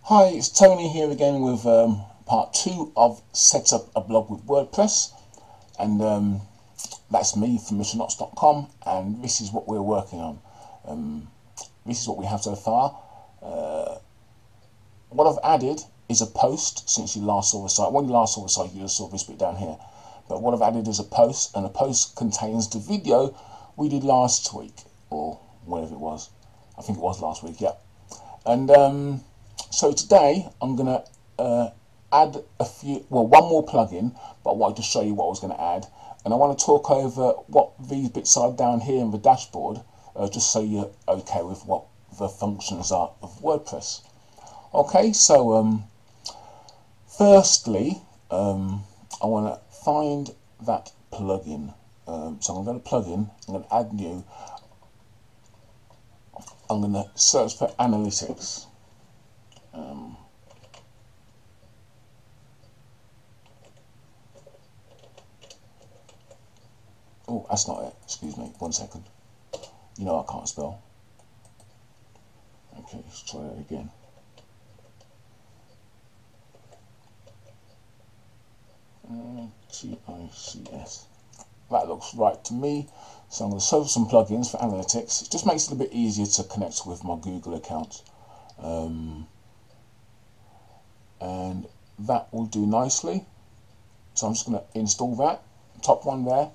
Hi, it's Tony here again with part 2 of Set Up a Blog with WordPress, and that's me from missionots.com, and this is what we're working on. This is what we have so far. What I've added is a post since you last saw the site. When you last saw the site, you just saw this bit down here, but what I've added is a post, and the post contains the video we did last week, or whatever it was. I think it was last week, yeah. And so today I'm going to add one more plugin, but I wanted to show you what I was going to add. And I want to talk over what these bits are down here in the dashboard, just so you're okay with what the functions are of WordPress. Okay, so firstly, I want to find that plugin. So I'm going to plugin, I'm going to add new, I'm going to search for analytics. Oh, that's not it. Excuse me. 1 second. You know I can't spell. Okay, let's try that again. TICS. That looks right to me. So I'm going to search some plugins for analytics. It just makes it a bit easier to connect with my Google account. And that will do nicely. So I'm just going to install that. Top one there.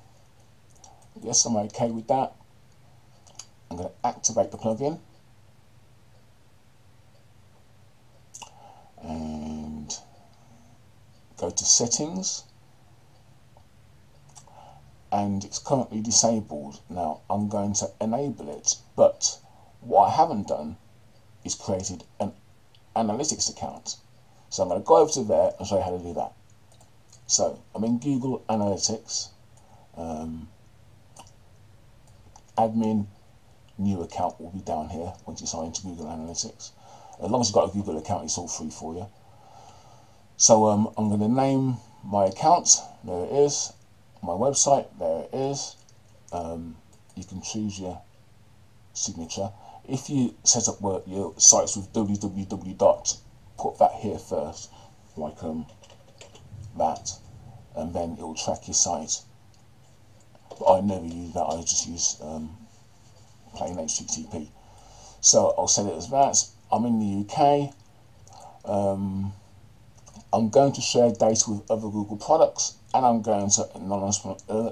Yes, I'm okay with that. I'm going to activate the plugin. And go to settings. And it's currently disabled. Now I'm going to enable it, but what I haven't done is created an analytics account. So I'm going to go over to there and show you how to do that. So I'm in Google Analytics, admin, new account will be down here once you sign into Google Analytics. As long as you've got a Google account, it's all free for you. So I'm going to name my account, there it is. My website, there it is. You can choose your signature. If you set up your sites with www. Put that here first, like that, and then it will track your site. But I never use that, I just use plain HTTP. So I'll set it as that. I'm in the UK. I'm going to share data with other Google products, and I'm going to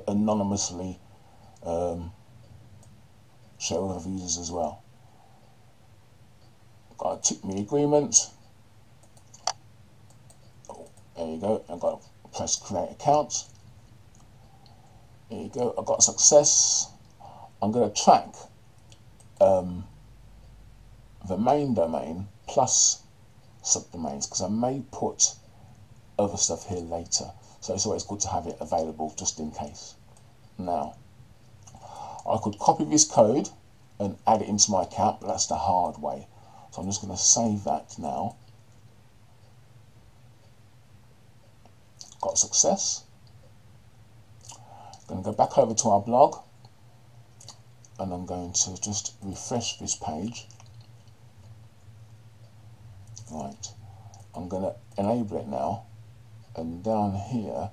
anonymously share with other users as well. Got to tick my agreement. There you go. I've got to press create account. There you go. I've got success. I'm going to track the main domain plus subdomains, because I may put other stuff here later. So it's always good to have it available just in case. Now, I could copy this code and add it into my account, but that's the hard way. So I'm just going to save that now. Got success. I'm going to go back over to our blog, and I'm going to just refresh this page. Right, I'm going to enable it now, and down here,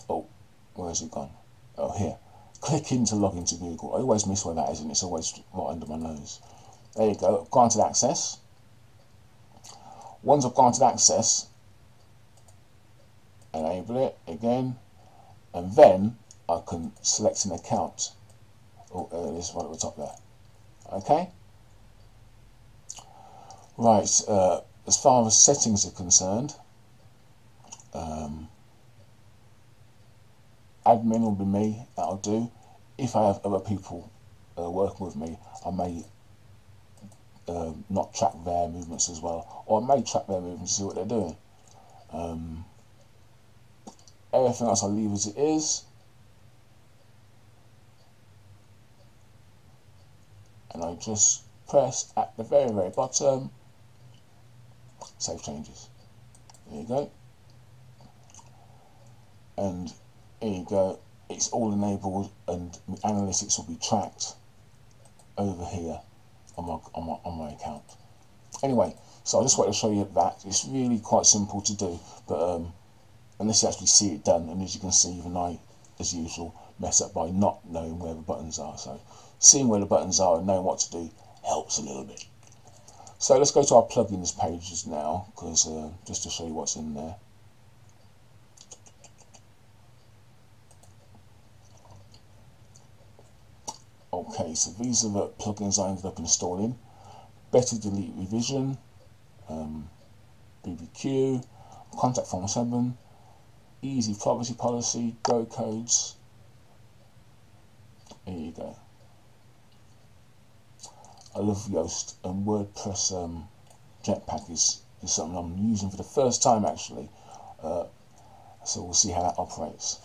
oh, where's it gone? Oh, here. Click in to log into Google. I always miss where that is, and it's always right under my nose. There you go, granted access. Once I've granted access, enable it again, and then I can select an account. Oh, there it is, right at the top there. Okay. Right. As far as settings are concerned, admin will be me. That'll do. If I have other people working with me, I may not track their movements as well, or I may track their movements to see what they're doing. Everything else I'll leave as it is, and I just press at the very bottom save changes. There you go, and here you go, it's all enabled, and analytics will be tracked over here. on my account. Anyway, so I just wanted to show you that. It's really quite simple to do, but unless you actually see it done, and as you can see, even I, as usual, mess up by not knowing where the buttons are. So seeing where the buttons are and knowing what to do helps a little bit. So let's go to our plugins pages now, because just to show you what's in there. Okay, so these are the plugins I ended up installing. Better Delete Revision, BBQ, Contact Form 7, Easy Privacy Policy, Go Codes. There you go. I love Yoast, and WordPress Jetpack is something I'm using for the first time actually. So we'll see how that operates.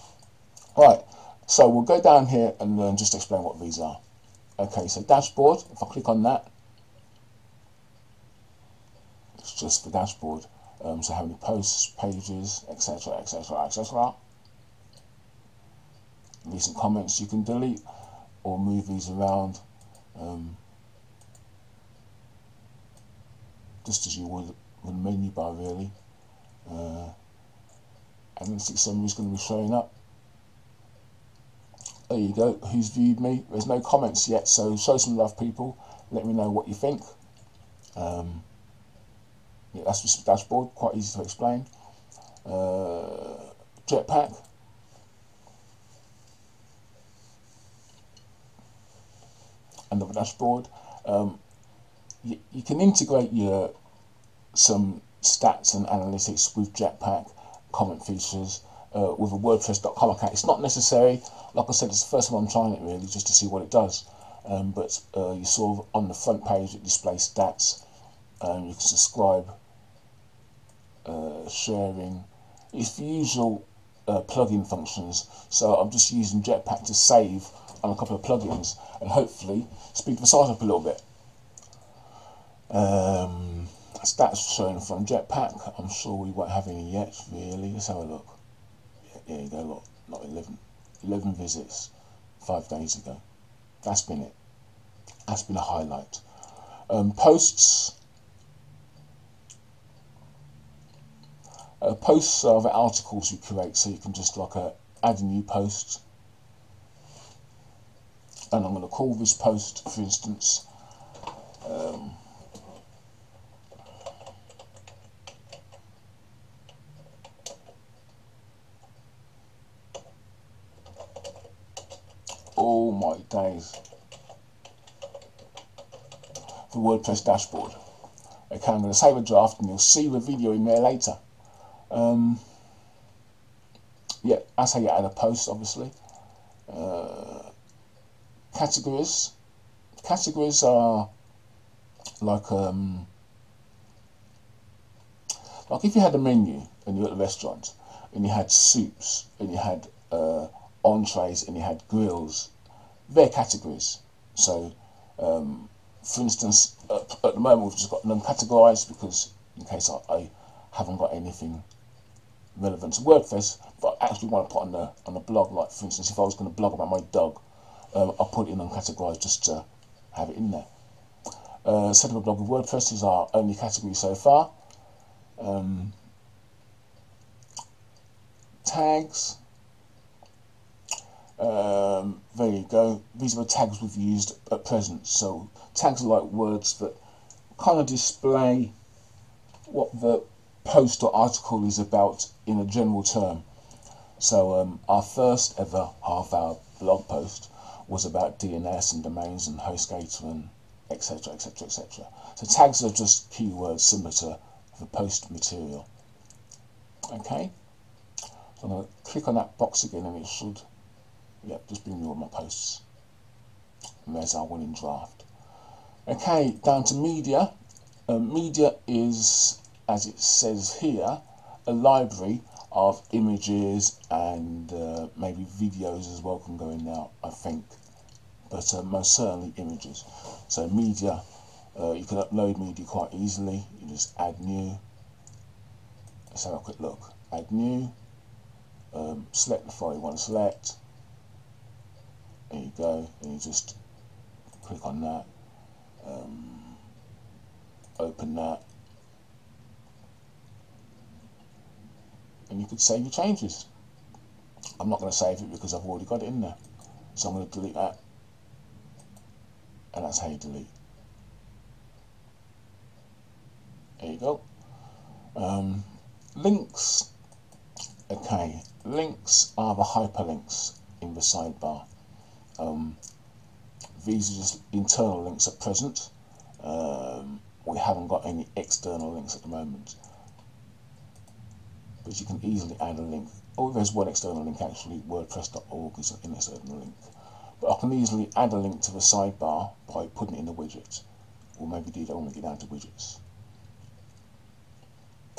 Right, so we'll go down here and just explain what these are. Okay, so dashboard, if I click on that, it's just the dashboard. So how many posts, pages, etc, etc, etc. Recent comments you can delete or move these around just as you would with a menu bar really. Analytics summary is going to be showing up. There you go. Who's viewed me? There's no comments yet, so show some love, people. Let me know what you think. Yeah, that's just the dashboard, quite easy to explain. Jetpack. Another dashboard. You can integrate some stats and analytics with Jetpack, comment features, with a WordPress.com account. It's not necessary. Like I said, it's the first time I'm trying it really, just to see what it does. But you sort of on the front page it displays stats. You can subscribe, sharing. It's the usual plugin functions. So I'm just using Jetpack to save on a couple of plugins and hopefully speed the site up a little bit. Stats showing from Jetpack. I'm sure we won't have any yet really. Let's have a look. Yeah, there you go, look, not 11 visits 5 days ago. That's been it. That's been a highlight. Posts. Posts are the articles you create, so you can just add a new post. And I'm going to call this post, for instance, oh my days, the WordPress dashboard. Okay, I'm going to save a draft and you'll see the video in there later. Yeah, that's how you add a post, obviously. Categories. Categories are like if you had a menu and you're at a restaurant and you had soups and you had entrees and you had grills, they're categories. So for instance, at the moment we've just got them categorized because in case I haven't got anything relevant to WordPress, but I actually want to put on the blog, like for instance if I was going to blog about my dog, I'll put it in uncategorized just to have it in there. Set up a blog with WordPress is our only category so far. Tags. There you go. These are the tags we've used at present. So tags are like words that kind of display what the post or article is about in a general term. So our first ever half-hour blog post was about DNS and domains and HostGator and etc, etc, etc. So tags are just keywords similar to the post material. Okay, so I'm going to click on that box again and it should, yeah, just bring me all my posts. And there's our winning draft. Okay, down to media. Media is, as it says here, a library of images and maybe videos as well can go in now, I think, but most certainly images. So media, you can upload media quite easily. You just add new. Let's have a quick look. Add new. Select the file you want to select. There you go, and you just click on that. Open that, and you could save your changes. I'm not going to save it because I've already got it in there, so I'm going to delete that, and that's how you delete. There you go. Links. Okay, links are the hyperlinks in the sidebar. These are just internal links at present. We haven't got any external links at the moment, but you can easily add a link. Oh, there's one external link actually. WordPress.org is an external link, but I can easily add a link to the sidebar by putting it in the widget, or maybe do that when we get down to widgets.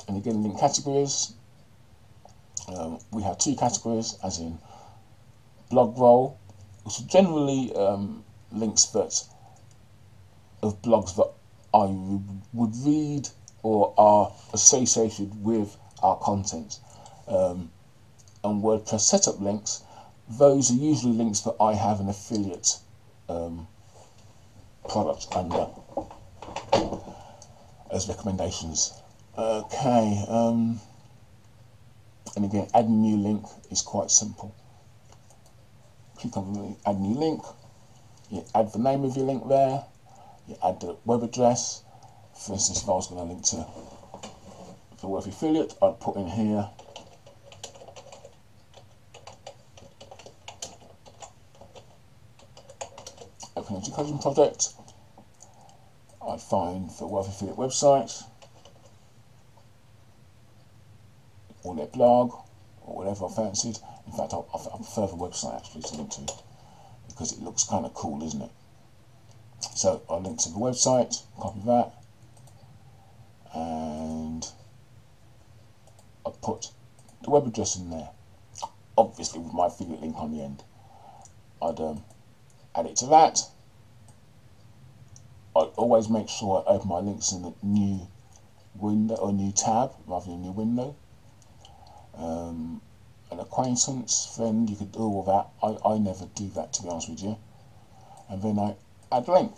And again, link categories. We have two categories, as in blog roll, which are generally links that of blogs that I would read or are associated with our content. And WordPress setup links, those are usually links that I have an affiliate product under as recommendations. Okay, and again, add new link is quite simple. Click on the add new link, you add the name of your link there, you add the web address. For instance, if I was going to link to the web affiliate, I'd put in here Open Education Project. I'd find the web affiliate website, or their blog, or whatever I fancied. In fact, I prefer the website actually to link to, because it looks kind of cool, isn't it? So I'll link to the website, copy that, and I'll put the web address in there, obviously with my affiliate link on the end. I'd add it to that. I'd always make sure I open my links in a new window or new tab rather than a new window. An acquaintance, friend, you could do all that. I never do that, to be honest with you. And then I add link.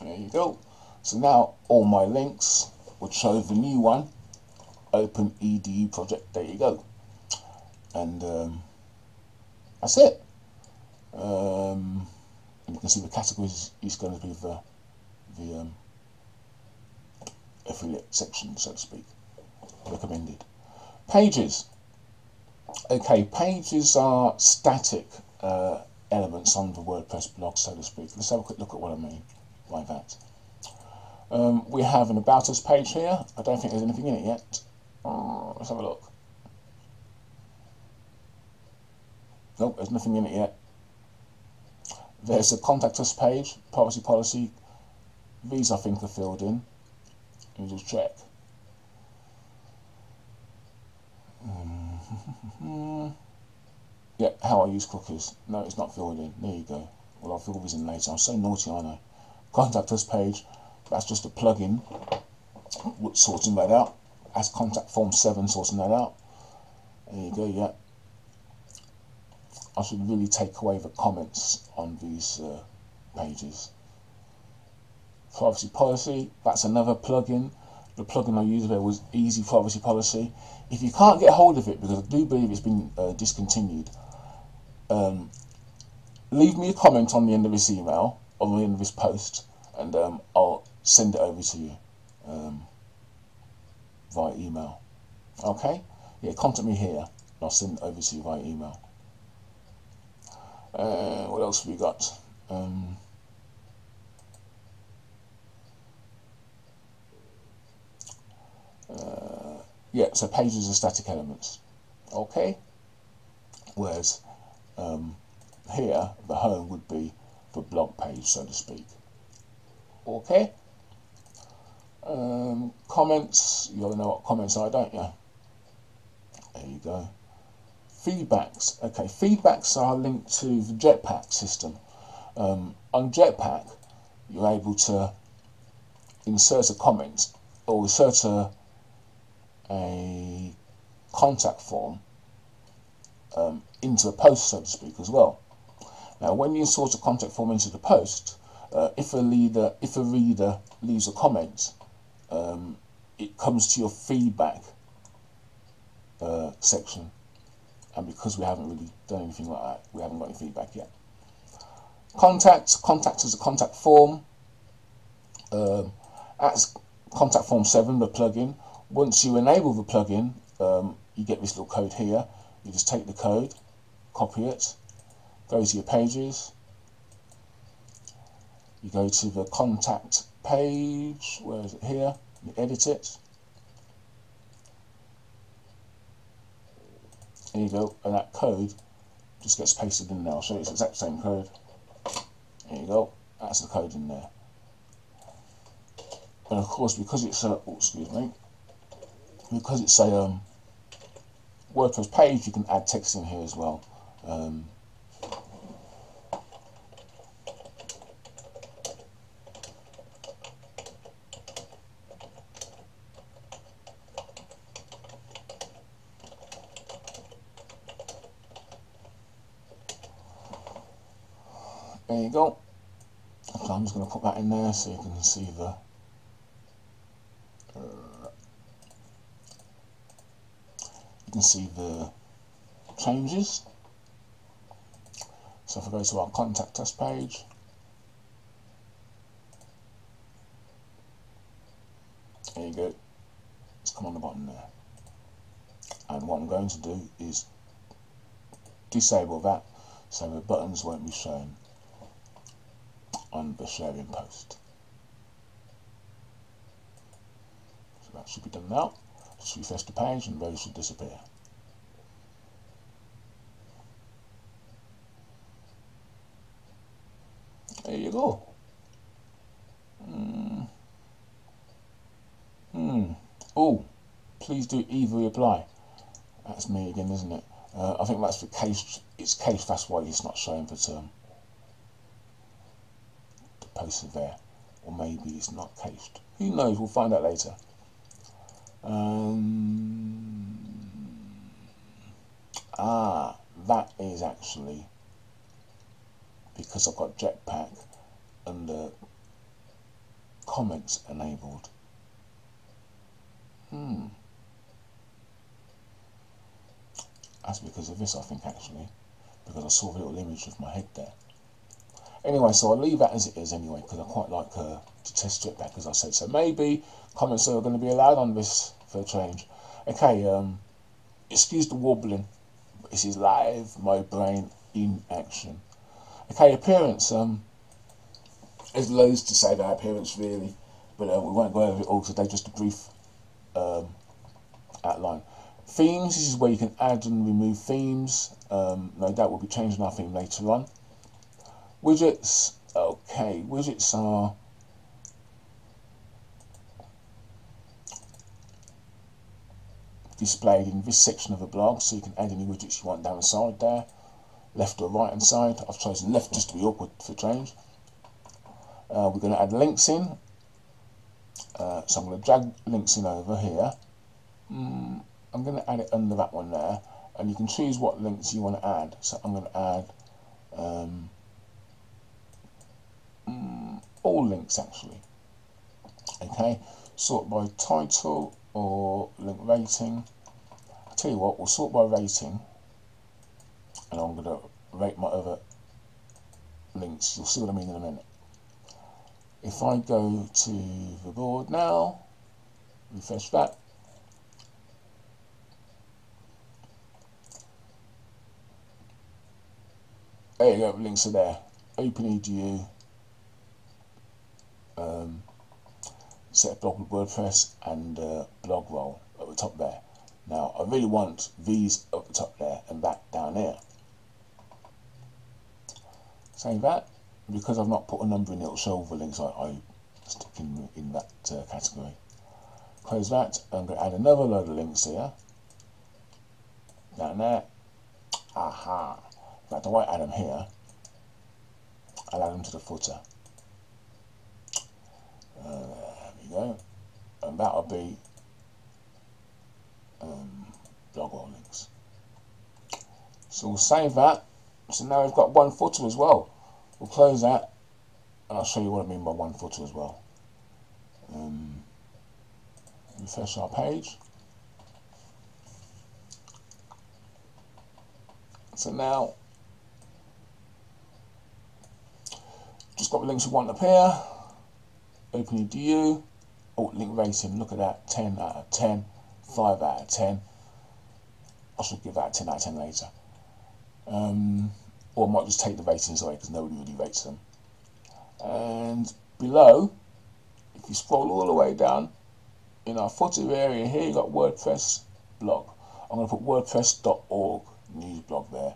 There you go. So now all my links would show the new one, Open EDU project. There you go. And that's it. And you can see the categories is going to be the affiliate section, so to speak. Recommended. Pages. Okay, pages are static elements on the WordPress blog, so to speak. Let's have a quick look at what I mean by that. We have an About Us page here. I don't think there's anything in it yet. Let's have a look. Nope, there's nothing in it yet. There's a Contact Us page, privacy policy. These I think are filled in. Let me just check. Yeah, how I use cookies. No, it's not filled in. There you go. Well, I'll fill these in later. I'm so naughty, aren't I? Contact Us page. That's just a plugin sorting that out. That's Contact Form 7 sorting that out. There you go, yeah. I should really take away the comments on these pages. Privacy policy, that's another plugin. The plugin I used there was Easy Privacy Policy. If you can't get hold of it, because I do believe it's been discontinued, leave me a comment on the end of this email, on the end of this post, and I'll send it over to you via email. Okay? Yeah, contact me here, and I'll send it over to you via email. What else have we got? Yeah, so pages are static elements. Okay? Whereas here, the home would be the blog page, so to speak. Okay? Comments, you all know what comments are, don't you? There you go. Feedbacks. Okay, feedbacks are linked to the Jetpack system. On Jetpack, you're able to insert a comment or insert a contact form into a post, so to speak, as well. Now, when you insert a contact form into the post, if a reader leaves a comment, it comes to your feedback section, and because we haven't really done anything like that, we haven't got any feedback yet. Contact is a contact form. That's contact form 7, the plugin. Once you enable the plugin, you get this little code here. You just take the code, copy it, go to your pages, you go to the contact page, where is it here, you edit it, there you go, and that code just gets pasted in there. I'll show you it's the exact same code. There you go, that's the code in there. And of course, because it's a, because it's a WordPress page, you can add text in here as well. There you go. So I'm just going to put that in there so you can see the changes. So if I go to our contact us page, there you go, it's come on the bottom there. And what I'm going to do is disable that so the buttons won't be shown on the sharing post. So that should be done now. Just refresh the page and those should disappear. There you go. Oh, please do either reply. That's me again, isn't it? I think that's the case. It's cached. That's why it's not showing the term. The post is there, or maybe it's not cached. Who knows? We'll find out later. That is actually because I've got Jetpack and the comments enabled. That's because of this, I think, actually, because I saw the little image of my head there. Anyway, so I'll leave that as it is anyway, because I quite like to test Jetpack, as I said. So maybe comments are going to be allowed on this for a change. Okay, excuse the wobbling. This is live, my brain in action. Okay, appearance. There's loads to say about appearance, really, but we won't go over it all today. Just a brief outline. Themes. This is where you can add and remove themes. No doubt we'll be changing our theme later on. Widgets. Okay, widgets are displayed in this section of the blog, so you can add any widgets you want down the side there, left or right hand side. I've chosen left just to be awkward for change. We're going to add links in, so I'm going to drag links in over here. I'm going to add it under that one there, and you can choose what links you want to add. So I'm going to add all links actually. Okay, sort by title or link rating. I'll tell you what, we'll sort by rating, and I'm going to rate my other links. You'll see what I mean in a minute. If I go to the board now, refresh that, there you go, links are there. OpenEDU, set blog with WordPress, and blog roll at the top there. Now I really want these up the top there and that down here. Save that. Because I've not put a number in, it'll show all the links I stick in that category. Close that. I'm going to add another load of links here. Down there. Aha. In fact, I won't add them here. I'll add them to the footer. There we go. And that'll be blog roll links. So we'll save that. So now we've got one footer as well. We'll close that and I'll show you what I mean by one footer as well. Refresh our page. So now, just got the links we want up here. Open EDU. Oh, link rating, look at that, 10 out of 10, 5 out of 10. I should give that a 10 out of 10 later. Or I might just take the ratings away because nobody really rates them. And below, if you scroll all the way down, in our footer area here, you've got WordPress blog. I'm going to put wordpress.org news blog there,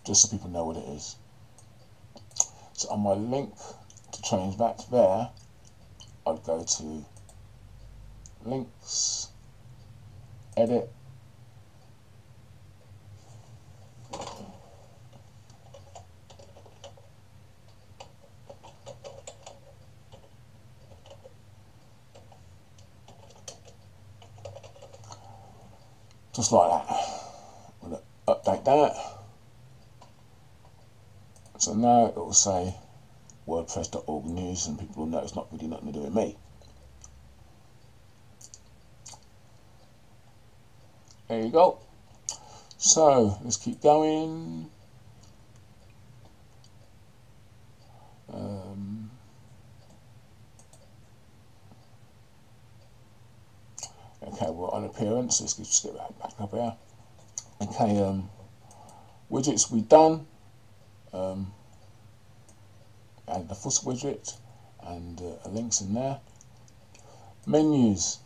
just so people know what it is. So on my link to change back to there, I'd go to links, edit, just like that. I'm going to update that. So now it will say wordpress.org news, and people will know it's not really nothing to do with me. There you go. So let's keep going. Okay, we're on appearance. Let's just get back up here. Okay, widgets we've done. Add the footer widget and links in there. Menus.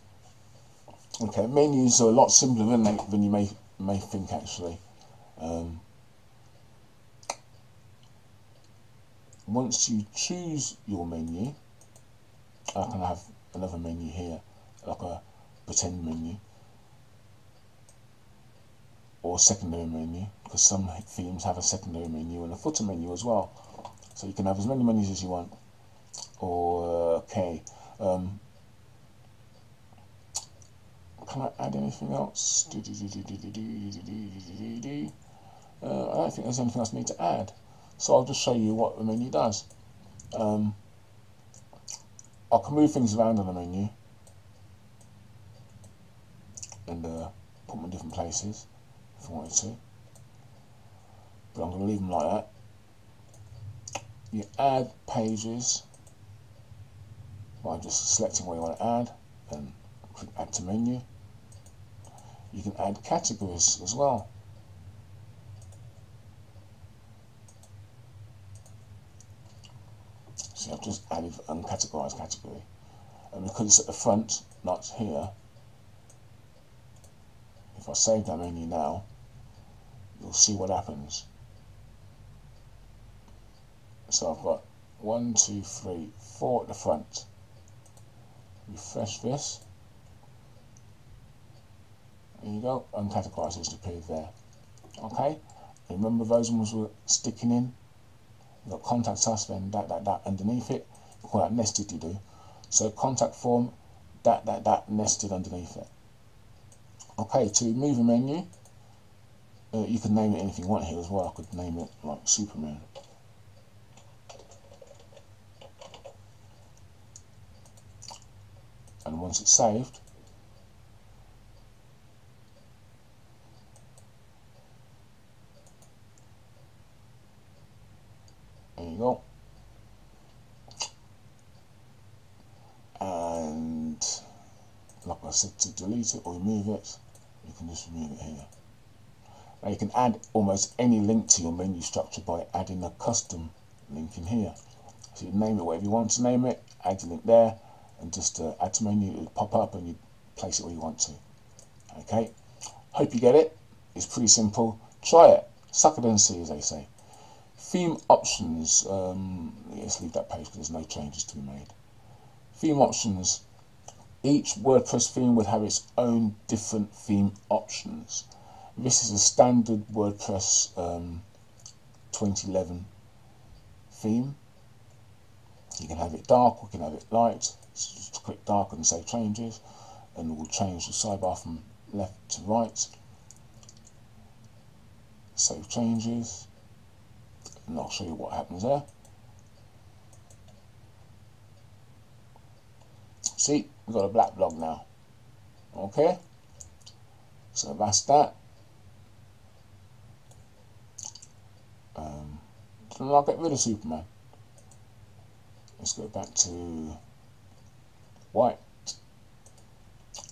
Okay, menus are a lot simpler than you may think actually. Once you choose your menu, I can have another menu here, like a pretend menu or secondary menu, because some themes have a secondary menu and a footer menu as well. So you can have as many menus as you want. Or okay, can I add anything else? I don't think there's anything else I need to add. So I'll just show you what the menu does. I can move things around on the menu and put them in different places if I wanted to. But I'm going to leave them like that. You add pages by just selecting what you want to add and click add to menu. You can add categories as well. So I've just added an uncategorized category, and because it's at the front, not here, if I save that menu now, you'll see what happens. So I've got 1, 2, 3, 4 at the front. Refresh this. There you go, uncategorized has appeared there. Okay, remember those ones were sticking in. You've got contact us, then that underneath it. You call that nested, you do. So contact form, that nested underneath it. Okay, to move a menu, you can name it anything you want here as well. I could name it like Superman. And once it's saved, there you go. And like I said, to delete it or remove it, you can just remove it here. Now you can add almost any link to your menu structure by adding a custom link in here. So you name it whatever you want to name it, add your link there, and just add to menu, it'll pop up and you place it where you want to. Okay, hope you get it. It's pretty simple. Try it. Suck it and see, as they say. Theme options. Let's leave that page because there's no changes to be made. Theme options. Each WordPress theme would have its own different theme options. This is a standard WordPress 2011 theme. You can have it dark, or you can have it light. So just click dark and save changes, and it will change the sidebar from left to right. Save changes. and I'll show you what happens there. See, we've got a black blog now. Okay, so that's that. So I'll get rid of Superman. Let's go back to white,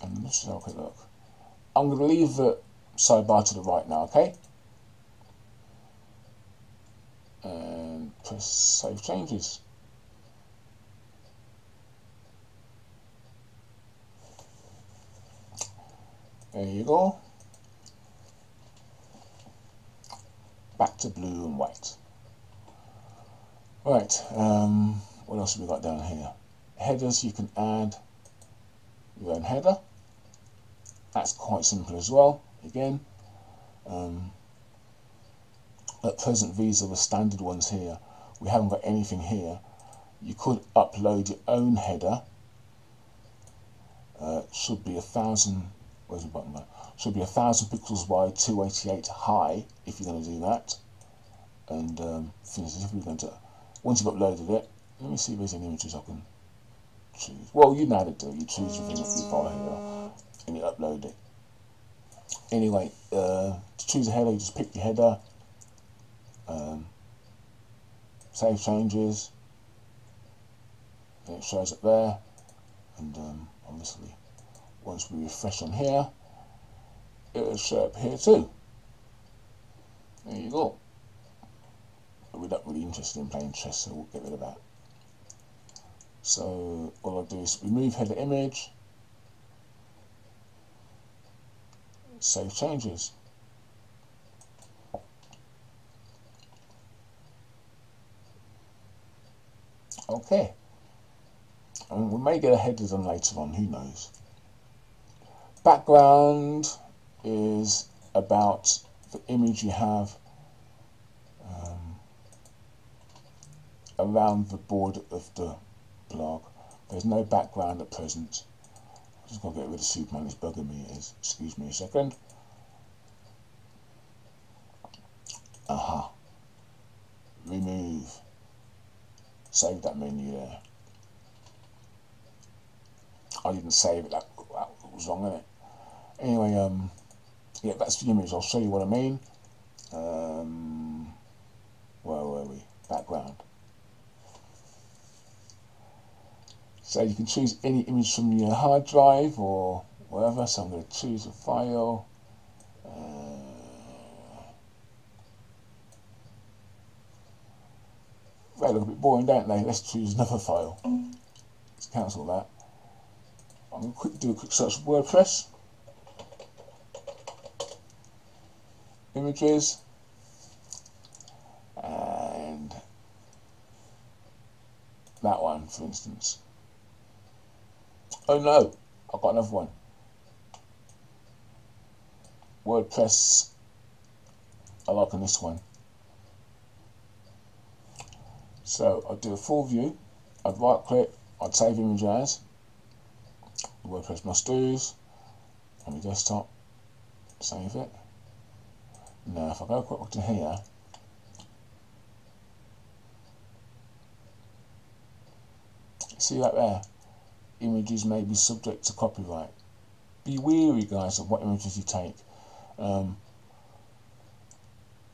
and let's have a quick look. I'm going to leave the sidebar to the right now, okay? And press save changes. There you go. Back to blue and white. Right, what else have we got down here? Headers, you can add your own header. That's quite simple as well. Again, at present these are the standard ones here. We haven't got anything here. You could upload your own header. Should be 1,000. Where's the button? Should be 1,000 pixels wide, 288 high. If you're going to do that, and finish it. If we're going to, once you've uploaded it, let me see if there's any images I can choose. Well, you know how to do it. You choose your file here, and you upload it. Anyway, to choose a header, you just pick your header, save changes, and it shows up there. And obviously, once we refresh on here, it will show up here too. There you go. But we're not really interested in playing chess, so we'll get rid of that. So all I'll do is remove header image, save changes. Okay. And we may get a header done later on, who knows. Background is about the image you have around the border of the blog. There's no background at present. I'm just going to get rid of Superman, it's bugging me, it is. Excuse me a second. Aha. Remove. Save that menu there. I didn't save it, that was wrong, isn't it? Anyway, yeah, that's the image. I'll show you what I mean. Where were we? Background. So you can choose any image from your hard drive or wherever. So I'm going to choose a file. They look a bit boring, don't they? Let's choose another file. Let's cancel that. I'm going to do a quick search for WordPress. Images. And that one, for instance. Oh no, I've got another one. WordPress. I like on this one. So I'd do a full view. I'd right click. I'd save image as. WordPress must do's on my desktop. Save it. Now if I go quick to here, see that there? Images may be subject to copyright. Be wary, guys, of what images you take. I'm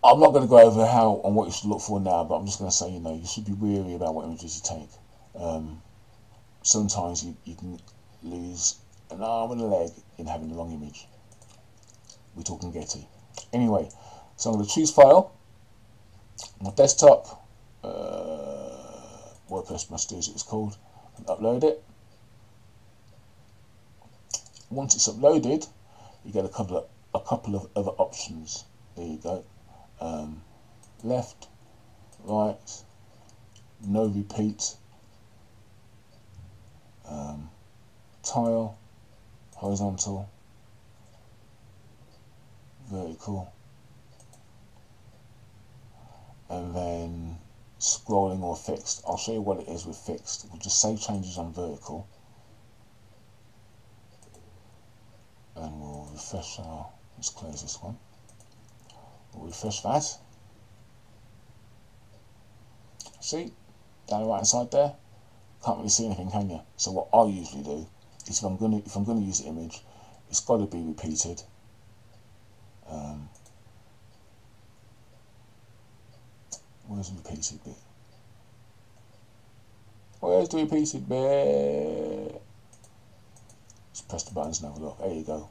not going to go over how and what you should look for now, but I'm just going to say, you should be wary about what images you take. Sometimes you can lose an arm and a leg in having the wrong image. We're talking Getty. Anyway, so I'm going to choose file. My desktop, WordPress must do as it's called, and upload it. Once it's uploaded, you get a couple of other options. There you go. Left, right, no repeat, tile, horizontal, vertical, and then scrolling or fixed. I'll show you what it is with fixed. We'll just save changes on vertical, and we'll refresh our, let's close this one. We'll refresh that. See, down the right hand side there, can't really see anything, can you? So what I usually do is if I'm gonna use the image, it's got to be repeated. Where's the repeated bit? Where's the repeated bit? Just press the buttons and have a look. There you go.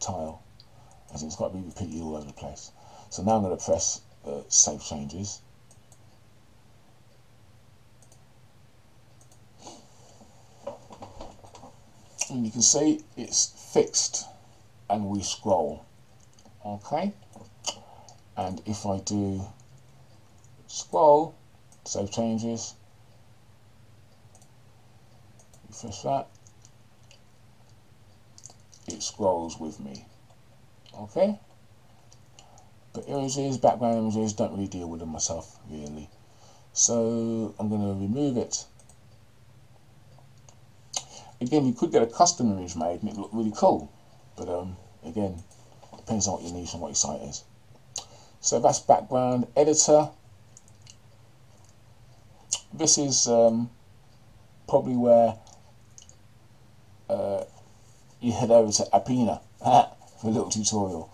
Tile. As in, it's got to be repeated all over the place. So now I'm going to press Save Changes. And you can see it's fixed, and we scroll. Okay. And if I do scroll, Save Changes, refresh that, it scrolls with me. Okay. But images, background images, don't really deal with them myself, really. So I'm going to remove it. Again, you could get a custom image made and it look really cool. But again, depends on what your niche and what your site is. So that's background editor. This is probably where you head over to Apina for a little tutorial.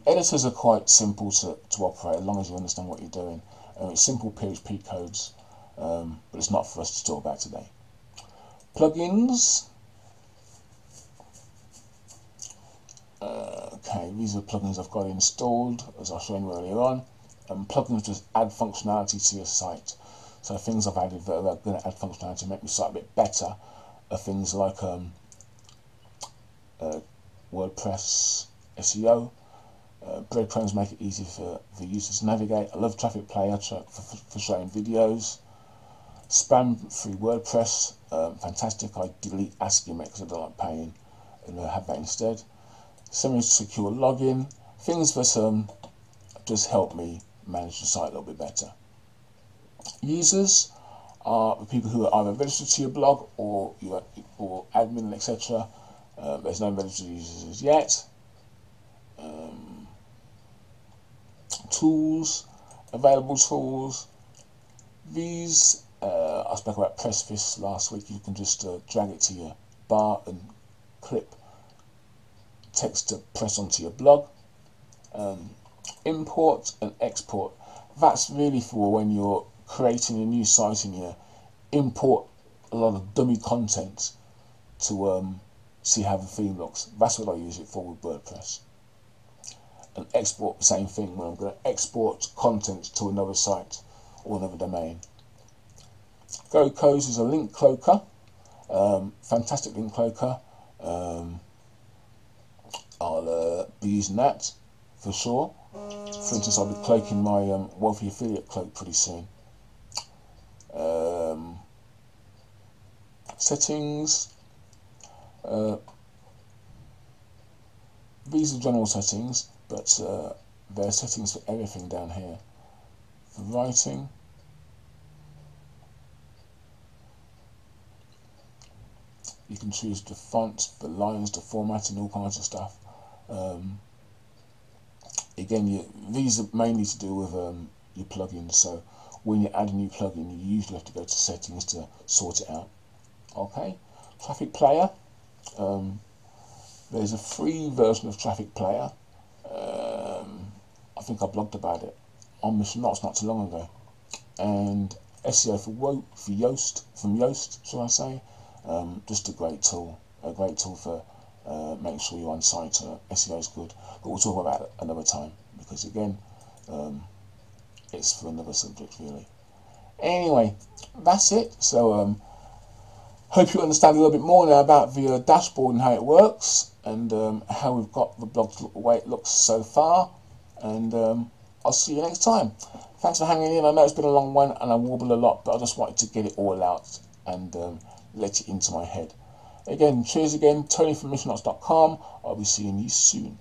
Editors are quite simple to operate as long as you understand what you're doing. It's simple PHP codes, but it's not for us to talk about today. Plugins. Okay, these are plugins I've got installed, as I showed you earlier on. Plugins just add functionality to your site. So things I've added that are going to add functionality to make my site a bit better are things like WordPress SEO. Breadcrumbs make it easy for the users to navigate. I love Traffic Player for showing videos. Spam-free WordPress, fantastic. I delete ASCII because I don't like paying, and I have that instead. Semi-secure login, things that just help me manage the site a little bit better. Users are the people who are either registered to your blog or admin, etc. There's no registered users yet. Tools, available tools. These, I spoke about Press this last week. You can just drag it to your bar and clip text to press onto your blog. Import and export. That's really for when you're creating a new site and you import a lot of dummy content to see how the theme looks. That's what I use it for with WordPress. And export, the same thing, when I'm going to export content to another site or another domain. GoCodes is a link cloaker, fantastic link cloaker. I'll be using that for sure. For instance, I'll be cloaking my wealthy affiliate cloak pretty soon. Settings. These are general settings, but there are settings for everything down here. For writing, you can choose the fonts, the lines, the formatting, all kinds of stuff. Again, these are mainly to do with your plugins, so when you add a new plugin, you usually have to go to settings to sort it out. Okay, Traffic Player. There's a free version of Traffic Player. I think I blogged about it on Mission Lots not too long ago. And SEO for Yoast, from Yoast, shall I say. Just a great tool for making sure your on-site SEO is good. But we'll talk about it another time, because again, it's for another subject really. Anyway, that's it. So hope you understand a little bit more now about the dashboard and how it works, and how we've got the blog to look the way it looks so far. And I'll see you next time. Thanks for hanging in. I know it's been a long one and I warble a lot, but I just wanted to get it all out and let it into my head. Again, cheers again. Tony from missionlots.com. I'll be seeing you soon.